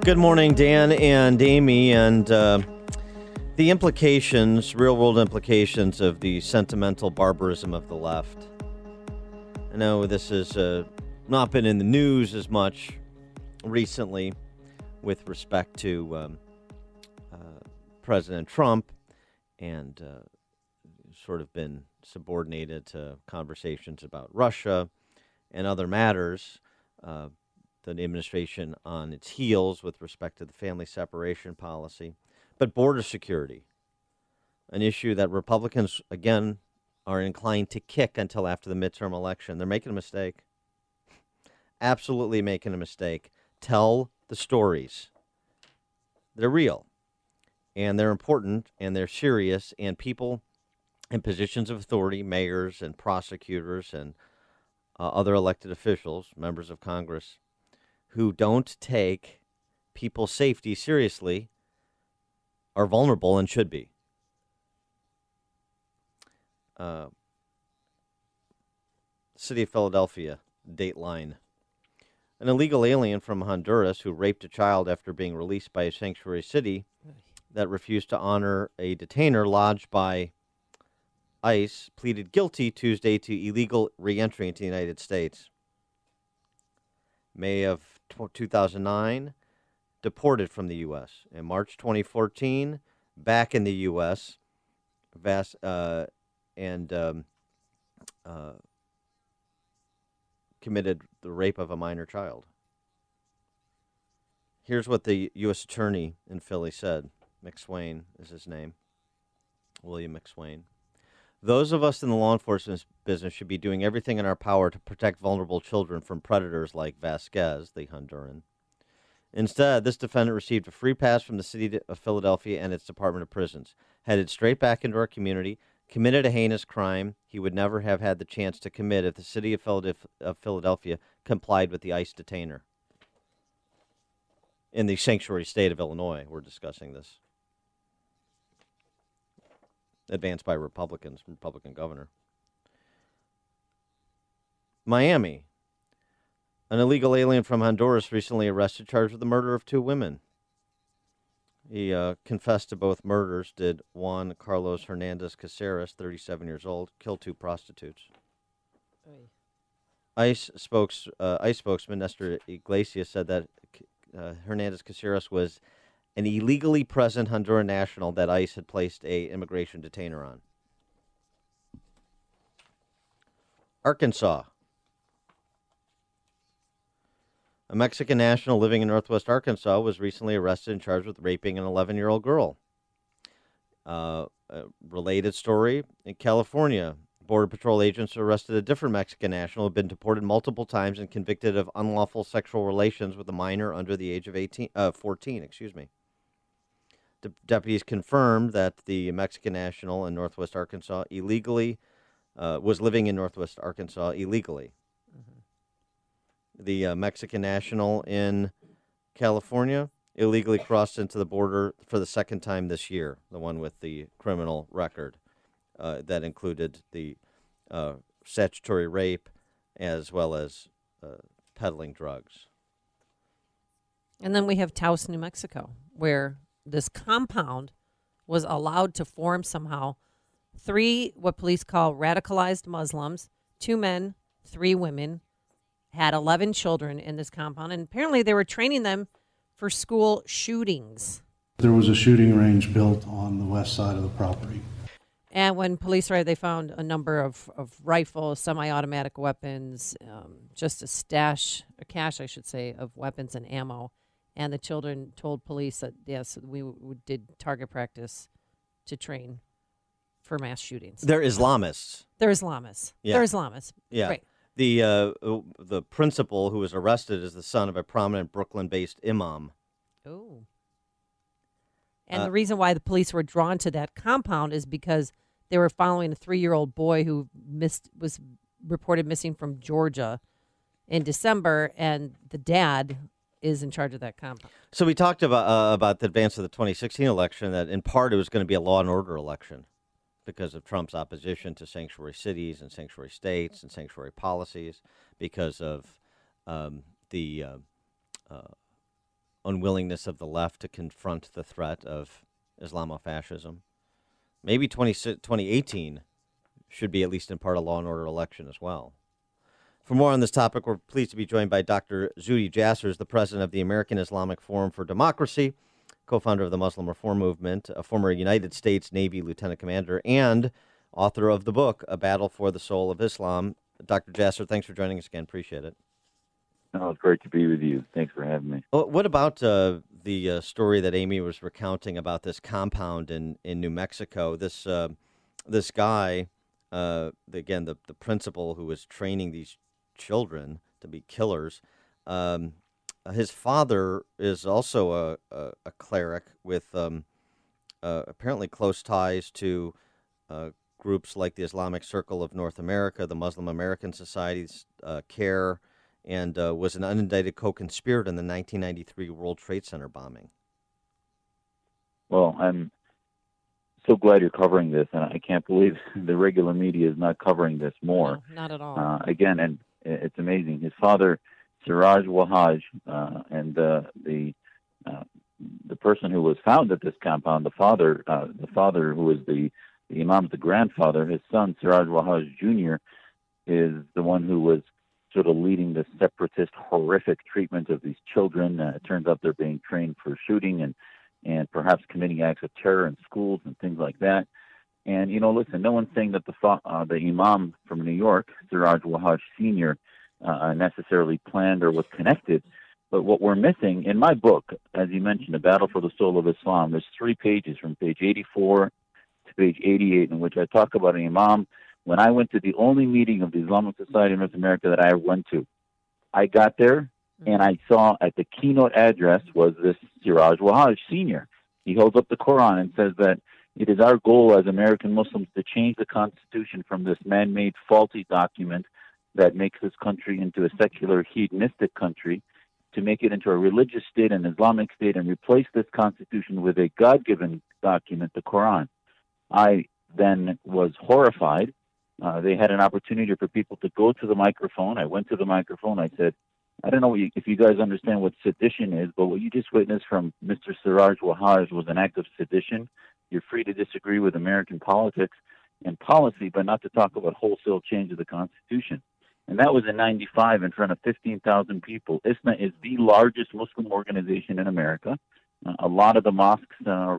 Good morning, Dan and Amy, and the implications, real-world implications of the sentimental barbarism of the left. I know this has not been in the news as much recently with respect to President Trump and sort of been subordinated to conversations about Russia and other matters. The administration on its heels with respect to the family separation policy, but border security, an issue that Republicans, again, are inclined to kick until after the midterm election. They're making a mistake. Absolutely making a mistake. Tell the stories. They're real, and they're important, and they're serious, and people in positions of authority, mayors and prosecutors and other elected officials, members of Congress, who don't take people's safety seriously are vulnerable and should be. City of Philadelphia, Dateline. An illegal alien from Honduras who raped a child after being released by a sanctuary city that refused to honor a detainer lodged by ICE pleaded guilty Tuesday to illegal reentry into the United States. May of 2009, deported from the U.S. In March 2014, back in the U.S., committed the rape of a minor child. Here's what the U.S. Attorney in Philly said. McSwain is his name. William McSwain. Those of us in the law enforcement business should be doing everything in our power to protect vulnerable children from predators like Vasquez, the Honduran. Instead, this defendant received a free pass from the city of Philadelphia and its Department of Prisons, headed straight back into our community, committed a heinous crime he would never have had the chance to commit if the city of Philadelphia complied with the ICE detainer. In the sanctuary state of Illinois, we're discussing this. Advanced by Republicans, Republican governor. Miami. An illegal alien from Honduras recently arrested, charged with the murder of 2 women. He confessed to both murders, did Juan Carlos Hernandez Caceres, 37 years old, killed 2 prostitutes. ICE spokesman Nestor Iglesias said that Hernandez Caceres was an illegally present Honduran national that ICE had placed a immigration detainer on. Arkansas. A Mexican national living in northwest Arkansas was recently arrested and charged with raping an 11-year-old girl. A related story in California. Border Patrol agents arrested a different Mexican national who had been deported multiple times and convicted of unlawful sexual relations with a minor under the age of 14. Deputies confirmed that the Mexican national in northwest Arkansas was living in northwest Arkansas illegally. Mm-hmm. The Mexican national in California illegally crossed into the border for the second time this year, the one with the criminal record that included the statutory rape as well as peddling drugs. And then we have Taos, New Mexico, where this compound was allowed to form somehow. 3, what police call radicalized Muslims, 2 men, 3 women, had 11 children in this compound. And apparently they were training them for school shootings. There was a shooting range built on the west side of the property. And when police arrived, they found a number of rifles, semi-automatic weapons, just a cache, I should say, of weapons and ammo. And the children told police that, yes, we did target practice to train for mass shootings. They're Islamists. They're Islamists. Yeah. They're Islamists. Yeah. Right. The principal who was arrested is the son of a prominent Brooklyn-based imam. Oh. And the reason why the police were drawn to that compound is because they were following a 3-year-old boy who was reported missing from Georgia in December, and the dad is in charge of that compound. So we talked about the advance of the 2016 election, that in part it was going to be a law and order election because of Trump's opposition to sanctuary cities and sanctuary states and sanctuary policies, because of the unwillingness of the left to confront the threat of Islamofascism. Maybe 2018 should be at least in part a law and order election as well. For more on this topic, we're pleased to be joined by Dr. Zuhdi Jasser, the president of the American Islamic Forum for Democracy, co-founder of the Muslim Reform Movement, a former United States Navy lieutenant commander, and author of the book, A Battle for the Soul of Islam. Dr. Jasser, thanks for joining us again. Appreciate it. Oh, it's great to be with you. Thanks for having me. What about the story that Amy was recounting about this compound in New Mexico? This guy, again, the principal who was training these children to be killers, his father is also a cleric with apparently close ties to groups like the Islamic Circle of North America, the Muslim American Society's CARE, and was an unindicted co-conspirator in the 1993 World Trade Center bombing. Well, I'm so glad you're covering this, and I can't believe the regular media is not covering this more. No, not at all. Again, and it's amazing. His father, Siraj Wahhaj, and the person who was found at this compound, the father who was the imam's the grandfather, his son, Siraj Wahhaj Jr., is the one who was sort of leading the separatist, horrific treatment of these children. It turns out they're being trained for shooting and perhaps committing acts of terror in schools and things like that. And, listen, no one's saying that the imam from New York, Siraj Wahhaj Sr., necessarily planned or was connected. But what we're missing, in my book, as you mentioned, A Battle for the Soul of Islam, there's 3 pages from page 84 to page 88 in which I talk about an imam. When I went to the only meeting of the Islamic Society of North America that I went to, I got there and I saw at the keynote address was this Siraj Wahhaj Sr. He holds up the Quran and says that it is our goal as American Muslims to change the Constitution from this man-made faulty document that makes this country into a secular hedonistic country, to make it into a religious state, an Islamic state, and replace this Constitution with a God-given document, the Quran. I then was horrified. They had an opportunity for people to go to the microphone. I went to the microphone. I said, I don't know if you guys understand what sedition is, but what you just witnessed from Mr. Siraj Wahhaj was an act of sedition. You're free to disagree with American politics and policy, but not to talk about wholesale change of the Constitution. And that was in 95 in front of 15,000 people. ISNA is the largest Muslim organization in America. A lot of the mosques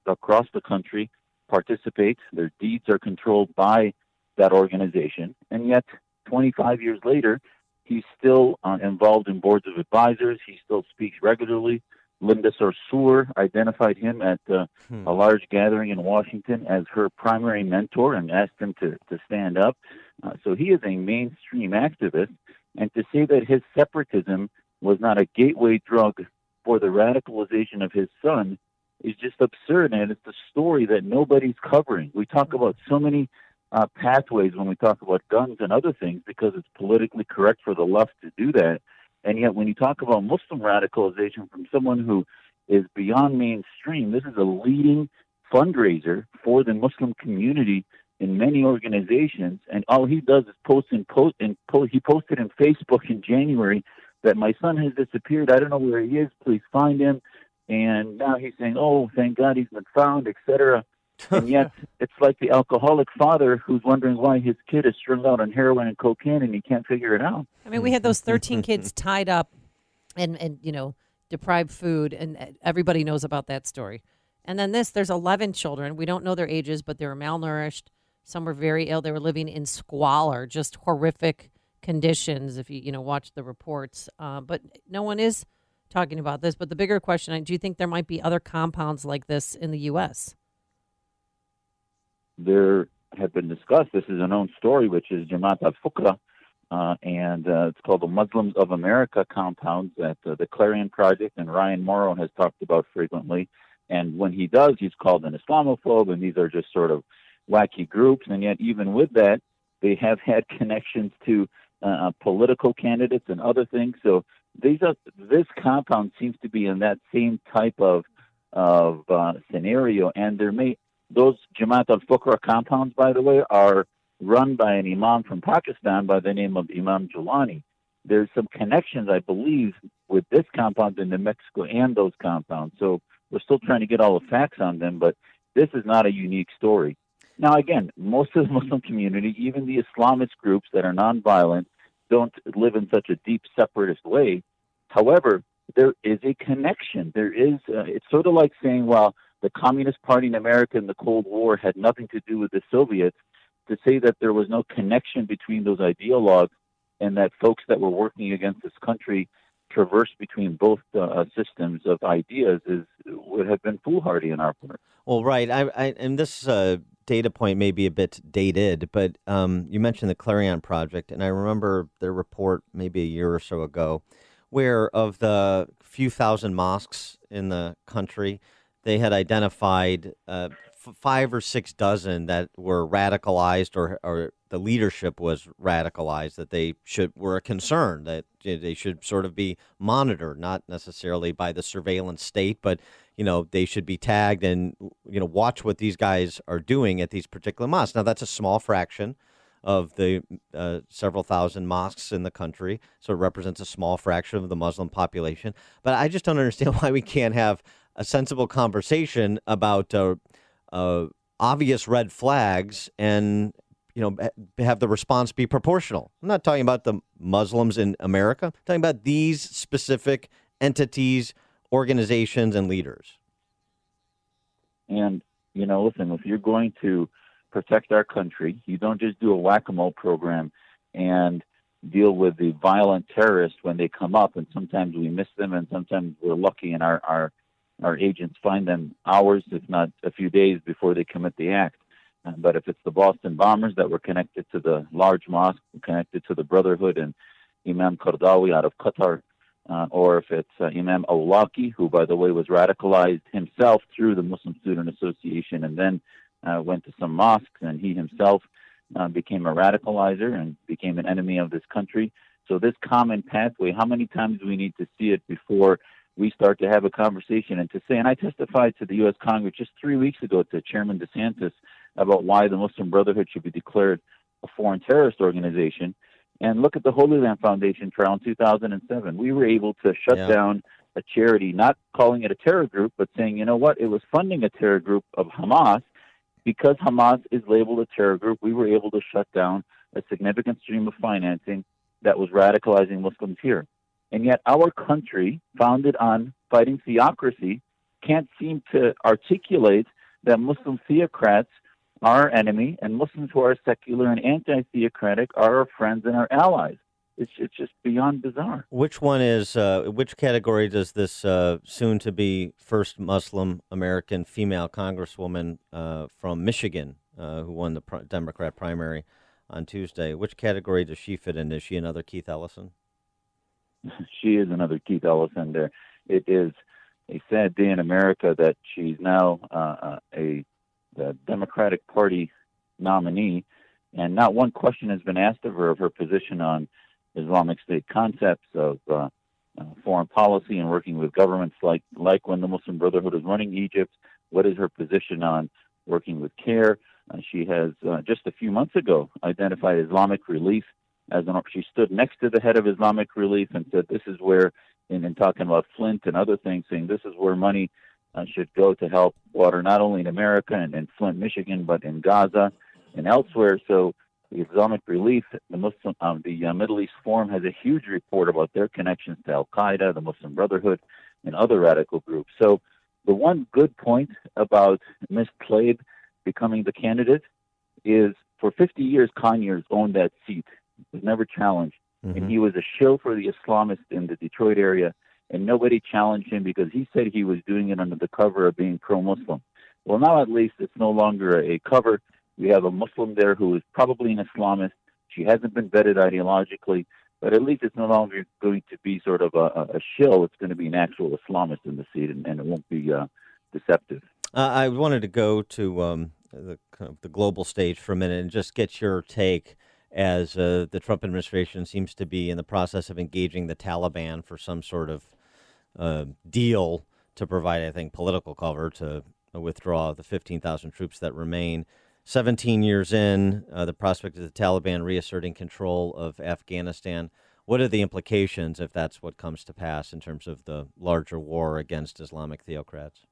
across the country participate. Their deeds are controlled by that organization. And yet, 25 years later, he's still involved in boards of advisors. He still speaks regularly. Linda Sarsour identified him at a large gathering in Washington as her primary mentor and asked him to stand up. So he is a mainstream activist. And to say that his separatism was not a gateway drug for the radicalization of his son is just absurd. And it's a story that nobody's covering. We talk about so many pathways when we talk about guns and other things because it's politically correct for the left to do that. And yet when you talk about Muslim radicalization from someone who is beyond mainstream, this is a leading fundraiser for the Muslim community in many organizations. And all he does is he posted in Facebook in January that my son has disappeared. I don't know where he is. Please find him. And now he's saying, oh, thank God he's been found, etc. And yet it's like the alcoholic father who's wondering why his kid is strung out on heroin and cocaine and he can't figure it out. I mean, we had those 13 kids tied up and deprived food, and everybody knows about that story. And then there's 11 children. We don't know their ages, but they were malnourished. Some were very ill. They were living in squalor, just horrific conditions if you watch the reports. But no one is talking about this. But the bigger question, do you think there might be other compounds like this in the U.S.? There have been discussed. This is a known story, which is Jamaat al-Fuqra, and it's called the Muslims of America compounds that the Clarion Project and Ryan Morrow has talked about frequently. And when he does, he's called an Islamophobe, and these are just sort of wacky groups. And yet, even with that, they have had connections to political candidates and other things. So this compound seems to be in that same type of scenario, and those Jamaat al-Fuqra compounds, by the way, are run by an imam from Pakistan by the name of Imam Julani. there's some connections, I believe, with this compound in New Mexico and those compounds. So we're still trying to get all the facts on them, but this is not a unique story. Now, again, most of the Muslim community, even the Islamist groups that are nonviolent, don't live in such a deep separatist way. However, there is a connection. There is, it's sort of like saying, well, the Communist Party in America in the Cold War had nothing to do with the Soviets. To say that there was no connection between those ideologues and that folks that were working against this country traversed between both systems of ideas would have been foolhardy on our part. Well, right. And this data point may be a bit dated, but you mentioned the Clarion Project, and I remember their report maybe a year or so ago, where of the few thousand mosques in the country, they had identified 5 or 6 dozen that were radicalized, or the leadership was radicalized, that they were a concern, that they should sort of be monitored, not necessarily by the surveillance state, but they should be tagged and watch what these guys are doing at these particular mosques. Now, that's a small fraction of the several thousand mosques in the country, so it represents a small fraction of the Muslim population. But I just don't understand why we can't have a sensible conversation about obvious red flags and have the response be proportional. I'm not talking about the Muslims in America. I'm talking about these specific entities, organizations, and leaders. And listen, if you're going to protect our country, you don't just do a whack-a-mole program and deal with the violent terrorists when they come up, and sometimes we miss them, and sometimes we're lucky and our agents find them hours, if not a few days, before they commit the act. But if it's the Boston bombers that were connected to the large mosque, connected to the Brotherhood and Imam Qardawi out of Qatar, or if it's Imam Awlaki, who, by the way, was radicalized himself through the Muslim Student Association and then went to some mosques, and he himself became a radicalizer and became an enemy of this country. So this common pathway, how many times do we need to see it before we start to have a conversation and to say, and I testified to the U.S. Congress just 3 weeks ago to Chairman DeSantis about why the Muslim Brotherhood should be declared a foreign terrorist organization. And look at the Holy Land Foundation trial in 2007. We were able to shut down a charity, not calling it a terror group, but saying, you know what, it was funding a terror group of Hamas. Because Hamas is labeled a terror group, we were able to shut down a significant stream of financing that was radicalizing Muslims here. And yet our country, founded on fighting theocracy, can't seem to articulate that Muslim theocrats are our enemy and Muslims who are secular and anti-theocratic are our friends and our allies. It's just beyond bizarre. Which one is, which category does this soon-to-be first Muslim American female congresswoman from Michigan, who won the Democrat primary on Tuesday, which category does she fit in? Is she another Keith Ellison? She is another Keith Ellison. There, it is a sad day in America that she's now the Democratic Party nominee, and not one question has been asked of her position on Islamic State concepts of foreign policy and working with governments like when the Muslim Brotherhood is running Egypt. What is her position on working with CARE? She has just a few months ago identified Islamic Relief as she stood next to the head of Islamic Relief and said this is where, in talking about Flint and other things, saying this is where money should go to help water not only in America and in Flint, Michigan, but in Gaza and elsewhere. So the Islamic Relief, the Middle East Forum has a huge report about their connections to Al-Qaeda, the Muslim Brotherhood, and other radical groups. So the one good point about Ms. Tlaib becoming the candidate is for 50 years, Conyers owned that seat. It was never challenged. Mm-hmm. And he was a shill for the Islamists in the Detroit area, and nobody challenged him because he said he was doing it under the cover of being pro-Muslim. Well, now at least it's no longer a cover. We have a Muslim there who is probably an Islamist. She hasn't been vetted ideologically, but at least it's no longer going to be sort of a shill. It's going to be an actual Islamist in the seat, and it won't be deceptive. I wanted to go to the global stage for a minute and just get your take as the Trump administration seems to be in the process of engaging the Taliban for some sort of deal to provide, I think, political cover to withdraw the 15,000 troops that remain. 17 years in, the prospect of the Taliban reasserting control of Afghanistan. what are the implications if that's what comes to pass in terms of the larger war against Islamic theocrats?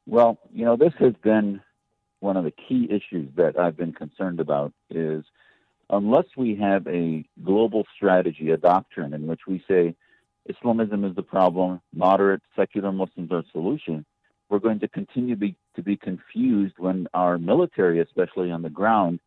Well, this has been one of the key issues that I've been concerned about is unless we have a global strategy, a doctrine in which we say Islamism is the problem, moderate secular Muslims are the solution, we're going to continue to be confused when our military, especially on the ground,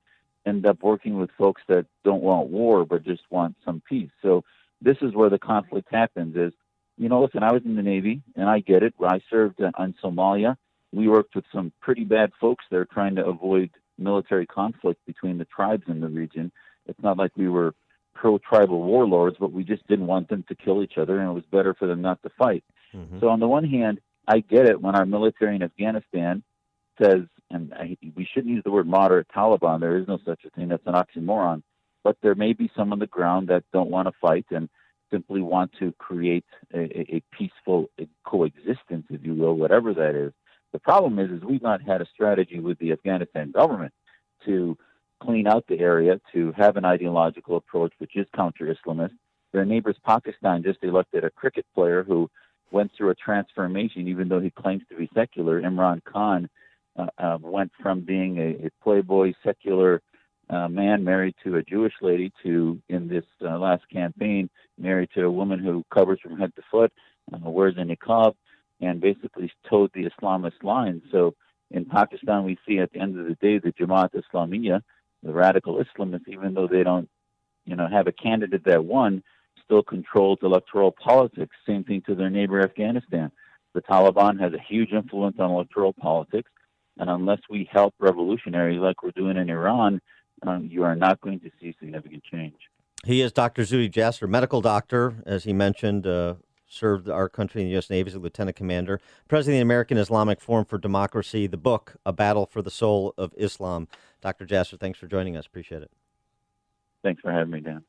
end up working with folks that don't want war but just want some peace. So this is where the conflict happens is, listen, I was in the Navy, and I get it. I served on Somalia. We worked with some pretty bad folks there trying to avoid military conflict between the tribes in the region. It's not like we were pro-tribal warlords, but we just didn't want them to kill each other, and it was better for them not to fight. Mm-hmm. So on the one hand, I get it when our military in Afghanistan says, and we shouldn't use the word moderate Taliban. There is no such a thing. That's an oxymoron. But there may be some on the ground that don't want to fight and simply want to create a peaceful coexistence, if you will, whatever that is. The problem is we've not had a strategy with the Afghanistan government to clean out the area, to have an ideological approach which is counter-Islamist. Their neighbors, Pakistan, just elected a cricket player who went through a transformation, even though he claims to be secular. Imran Khan went from being a playboy secular man married to a Jewish lady to, in this last campaign, married to a woman who covers from head to foot, wears a niqab, and basically towed the Islamist line. So in Pakistan, we see at the end of the day the Jamaat Islamiyya, the radical Islamists, even though they don't, have a candidate that won, still controls electoral politics. Same thing to their neighbor Afghanistan. The Taliban has a huge influence on electoral politics, and unless we help revolutionaries like we're doing in Iran, you are not going to see significant change. He is Dr. Zuhdi Jasser, medical doctor, as he mentioned, served our country in the U.S. Navy as a lieutenant commander, president of the American Islamic Forum for Democracy, the book, A Battle for the Soul of Islam. Dr. Jasser, thanks for joining us. Appreciate it. Thanks for having me, Dan.